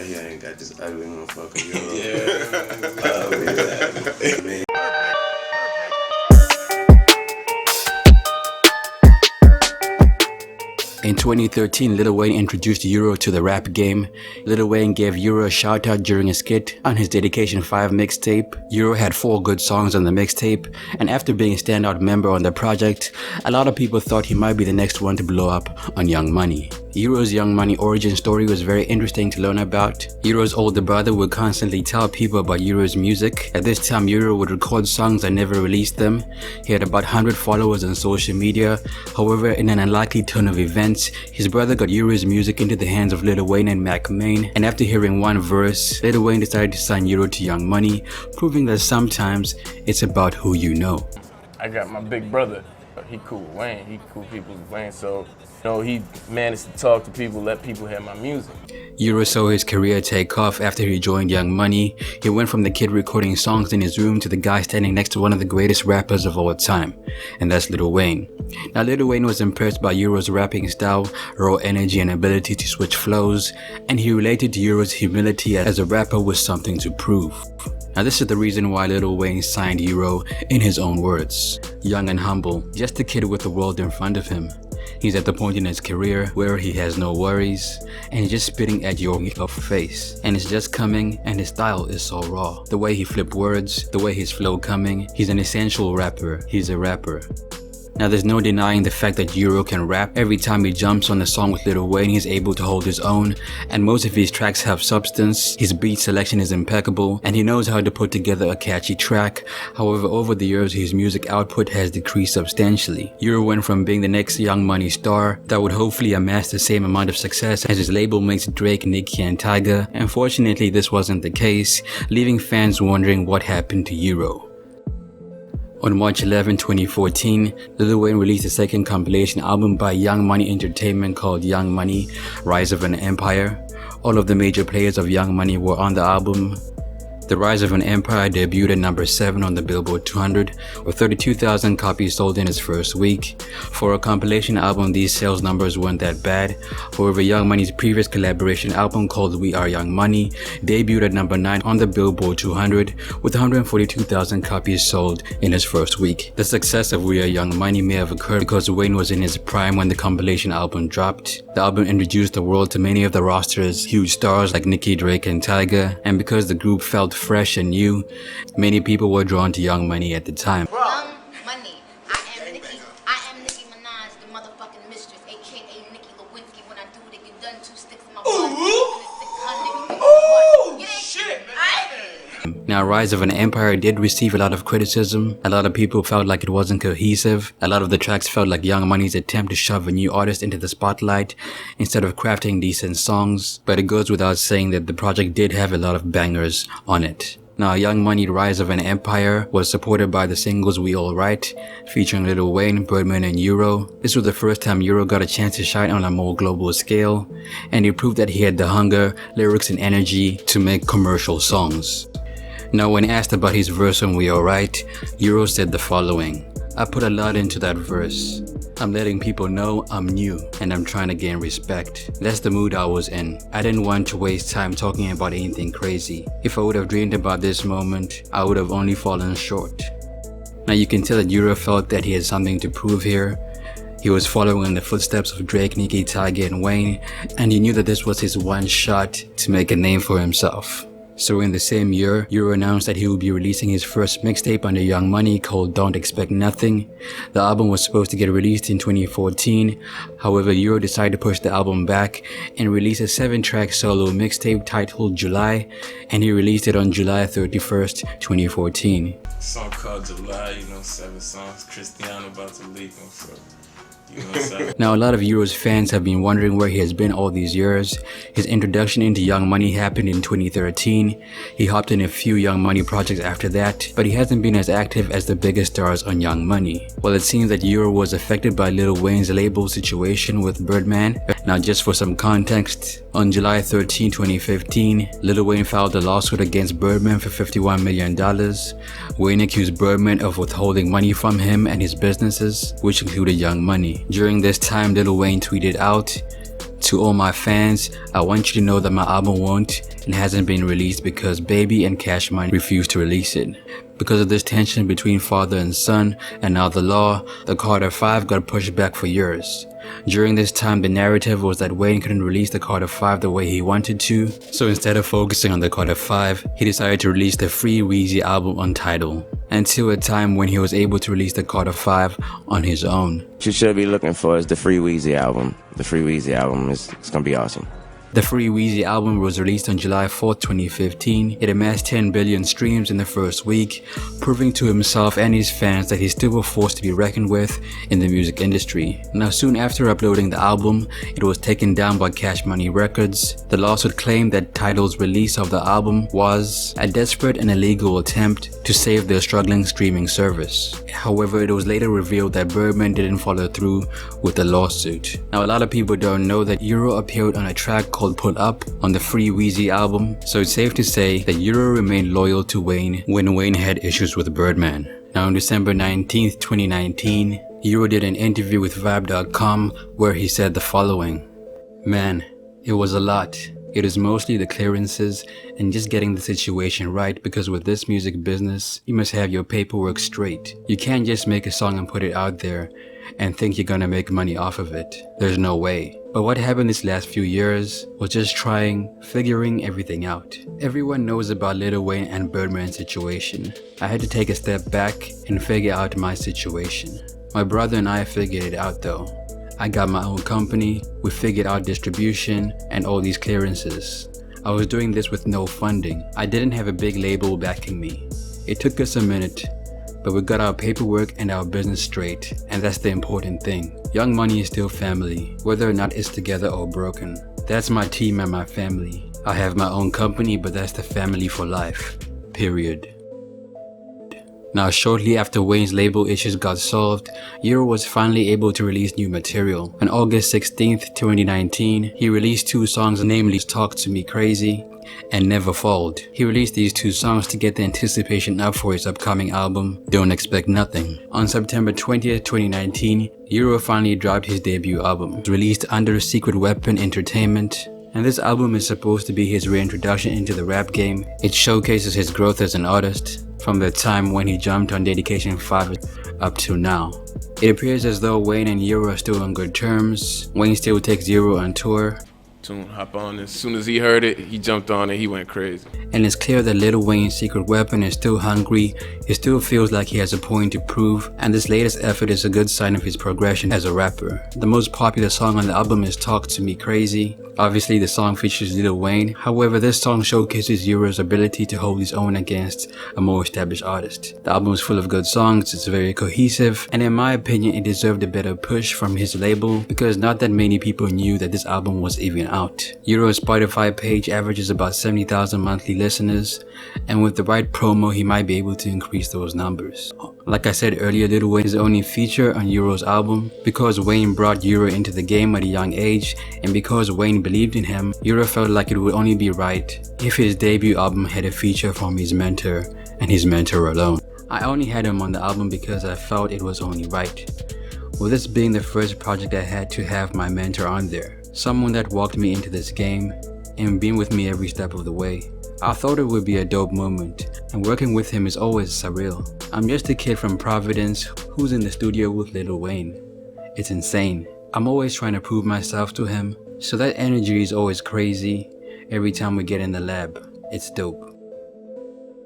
he ain't got this ugly motherfucker, you know? Yeah. In 2013, Lil Wayne introduced Euro to the rap game. Lil Wayne gave Euro a shout out during a skit on his Dedication 5 mixtape. Euro had 4 good songs on the mixtape, and after being a standout member on the project, a lot of people thought he might be the next one to blow up on Young Money. Euro's Young Money origin story was very interesting to learn about. Euro's older brother would constantly tell people about Euro's music. At this time, Euro would record songs and never release them. He had about 100 followers on social media. However, in an unlikely turn of events, his brother got Euro's music into the hands of Lil Wayne and Mac Main, and after hearing one verse, Lil Wayne decided to sign Euro to Young Money, proving that sometimes it's about who you know. I got my big brother. He cool with Wayne. He cool people with Wayne. So, he managed to talk to people, let people hear my music. Euro saw his career take off after he joined Young Money. He went from the kid recording songs in his room to the guy standing next to one of the greatest rappers of all time, and that's Lil Wayne. Now, Lil Wayne was impressed by Euro's rapping style, raw energy and ability to switch flows, and he related to Euro's humility as a rapper with something to prove. Now this is the reason why Lil Wayne signed Euro in his own words. Young and humble, just a kid with the world in front of him. He's at the point in his career where he has no worries, and he's just spitting at your face. And it's just coming, and his style is so raw. The way he flipped words, the way his flow coming, he's an essential rapper. He's a rapper. Now there's no denying the fact that Euro can rap. Every time he jumps on a song with Lil Wayne, he's able to hold his own, and most of his tracks have substance. His beat selection is impeccable, and he knows how to put together a catchy track. However, over the years, his music output has decreased substantially. Euro went from being the next Young Money star that would hopefully amass the same amount of success as his label mates Drake, Nicki, and Tyga. Unfortunately, this wasn't the case, leaving fans wondering what happened to Euro. On March 11, 2014, Lil Wayne released a second compilation album by Young Money Entertainment called Young Money, Rise of an Empire. All of the major players of Young Money were on the album. The Rise of an Empire debuted at number 7 on the Billboard 200, with 32,000 copies sold in its first week. For a compilation album, these sales numbers weren't that bad. However, Young Money's previous collaboration album called We Are Young Money debuted at number 9 on the Billboard 200, with 142,000 copies sold in its first week. The success of We Are Young Money may have occurred because Wayne was in his prime when the compilation album dropped. The album introduced the world to many of the roster's huge stars like Nicki, Drake, and Tyga, and because the group felt fresh and new, many people were drawn to Young Money at the time. Young Money, I am Nicki Minaj, the motherfucking mistress, aka Nicki Lewinsky. When I do it, it get done 2 sticks in my butt. Ooh, shit, man. Now, Rise of an Empire did receive a lot of criticism. A lot of people felt like it wasn't cohesive. A lot of the tracks felt like Young Money's attempt to shove a new artist into the spotlight instead of crafting decent songs. But it goes without saying that the project did have a lot of bangers on it. Now, Young Money Rise of an Empire was supported by the singles We All Right, featuring Lil Wayne, Birdman, and Euro. This was the first time Euro got a chance to shine on a more global scale, and he proved that he had the hunger, lyrics, and energy to make commercial songs. Now, when asked about his verse on We All Right, Euro said the following: I put a lot into that verse. I'm letting people know I'm new and I'm trying to gain respect. That's the mood I was in. I didn't want to waste time talking about anything crazy. If I would have dreamed about this moment, I would have only fallen short. Now you can tell that Euro felt that he had something to prove here. He was following in the footsteps of Drake, Nicki, Tyga, and Wayne, and he knew that this was his one shot to make a name for himself. So in the same year, Euro announced that he would be releasing his first mixtape under Young Money called Don't Expect Nothing. The album was supposed to get released in 2014. However, Euro decided to push the album back and release a 7-track solo mixtape titled July, and he released it on July 31st, 2014. Song called July, 7 songs. Cristiano about to leak them, so Now, a lot of Euro's fans have been wondering where he has been all these years. His introduction into Young Money happened in 2013. He hopped in a few Young Money projects after that, but he hasn't been as active as the biggest stars on Young Money. Well, it seems that Euro was affected by Lil Wayne's label situation with Birdman. Now, just for some context, on July 13, 2015, Lil Wayne filed a lawsuit against Birdman for $51 million. Wayne accused Birdman of withholding money from him and his businesses, which included Young Money. During this time, Lil Wayne tweeted out, To all my fans, I want you to know that my album won't and hasn't been released because Baby and Cash Money refused to release it. Because of this tension between father and son and now the law, the Carter 5 got pushed back for years. During this time, the narrative was that Wayne couldn't release the Carter 5 the way he wanted to, so instead of focusing on the Carter 5, he decided to release the free Weezy album on Tidal, until a time when he was able to release the Carter 5 on his own. What you should be looking for is the free Weezy album. The free Weezy album it's gonna be awesome. The free Weezy album was released on July 4th, 2015. It amassed 10 billion streams in the first week, proving to himself and his fans that he's still a force to be reckoned with in the music industry. Now, soon after uploading the album, it was taken down by Cash Money Records. The lawsuit claimed that Tidal's release of the album was a desperate and illegal attempt to save their struggling streaming service. However, it was later revealed that Birdman didn't follow through with the lawsuit. Now, a lot of people don't know that Euro appeared on a track called Pull Up on the free Weezy album, so it's safe to say that Euro remained loyal to Wayne when Wayne had issues with Birdman. Now, on December 19th, 2019, Euro did an interview with Vibe.com where he said the following: "Man, it was a lot. It is mostly the clearances and just getting the situation right, because with this music business, you must have your paperwork straight. You can't just make a song and put it out there and think you're gonna make money off of it. There's no way." But what happened these last few years was just figuring everything out. Everyone knows about Lil Wayne and Birdman's situation. I had to take a step back and figure out my situation. My brother and I figured it out though. I got my own company, we figured out distribution and all these clearances. I was doing this with no funding. I didn't have a big label backing me. It took us a minute, but we got our paperwork and our business straight, and that's the important thing. Young Money is still family, whether or not it's together or broken. That's my team and my family. I have my own company, but that's the family for life. Period. Now, shortly after Wayne's label issues got solved, Euro was finally able to release new material. On August 16th, 2019, he released 2 songs, namely Talk to Me Crazy and Never Fold. He released these 2 songs to get the anticipation up for his upcoming album, Don't Expect Nothing. On September 20th, 2019, Euro finally dropped his debut album, released under Secret Weapon Entertainment. And this album is supposed to be his reintroduction into the rap game. It showcases his growth as an artist, from the time when he jumped on Dedication 5 up to now. It appears as though Wayne and Euro are still on good terms. Wayne still takes Euro on tour. Hop on. As soon as he heard it, he jumped on it, he went crazy. And it's clear that Lil Wayne's Secret Weapon is still hungry. He still feels like he has a point to prove, and this latest effort is a good sign of his progression as a rapper. The most popular song on the album is Talk to Me Crazy. Obviously, the song features Lil Wayne. However, this song showcases Euro's ability to hold his own against a more established artist. The album is full of good songs, it's very cohesive, and in my opinion, it deserved a better push from his label because not that many people knew that this album was even out. Euro's Spotify page averages about 70,000 monthly listeners, and with the right promo, he might be able to increase those numbers. Like I said earlier, Lil Wayne is the only feature on Euro's album because Wayne brought Euro into the game at a young age, and because Wayne believed in him, Euro felt like it would only be right if his debut album had a feature from his mentor and his mentor alone. I only had him on the album because I felt it was only right. With this being the first project, I had to have my mentor on there, someone that walked me into this game and been with me every step of the way. I thought it would be a dope moment, and working with him is always surreal. I'm just a kid from Providence who's in the studio with Lil Wayne. It's insane. I'm always trying to prove myself to him, so that energy is always crazy every time we get in the lab. It's dope.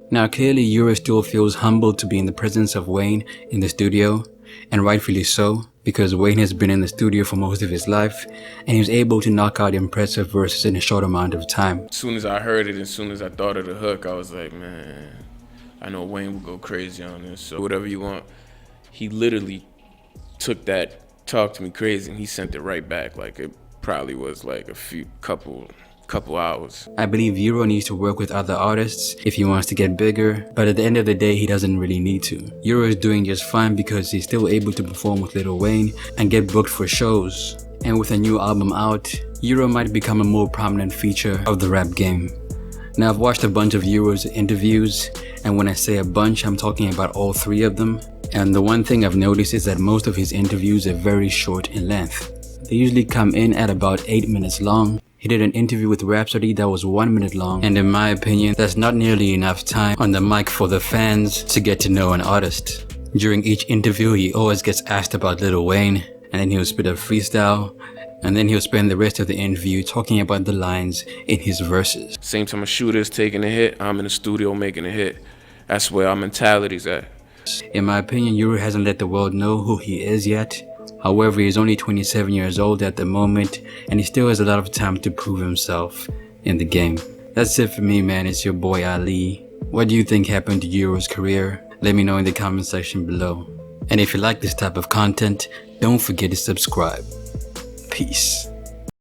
Now clearly Euro still feels humbled to be in the presence of Wayne in the studio, and rightfully so, because Wayne has been in the studio for most of his life, and he was able to knock out impressive verses in a short amount of time. As soon as I heard it, as soon as I thought of the hook, I was like, man, I know Wayne will go crazy on this, so whatever you want. He literally took that Talk to Me Crazy and he sent it right back. Like it probably was like a couple hours. I believe Euro needs to work with other artists if he wants to get bigger, but at the end of the day, he doesn't really need to. Euro is doing just fine because he's still able to perform with Lil Wayne and get booked for shows. And with a new album out, Euro might become a more prominent feature of the rap game. Now, I've watched a bunch of Euro's interviews, and when I say a bunch, I'm talking about all 3 of them. And the one thing I've noticed is that most of his interviews are very short in length. They usually come in at about 8 minutes long. He did an interview with Rhapsody that was 1 minute long, and in my opinion, that's not nearly enough time on the mic for the fans to get to know an artist. During each interview, he always gets asked about Lil Wayne, and then he'll spit a freestyle, and then he'll spend the rest of the interview talking about the lines in his verses. Same time a shooter's taking a hit, I'm in the studio making a hit. That's where our mentality's at. In my opinion, Yuri hasn't let the world know who he is yet. However, he's only 27 years old at the moment, and he still has a lot of time to prove himself in the game. That's it for me, man. It's your boy Ali. What do you think happened to Yuri's career? Let me know in the comment section below. And if you like this type of content, don't forget to subscribe. Peace.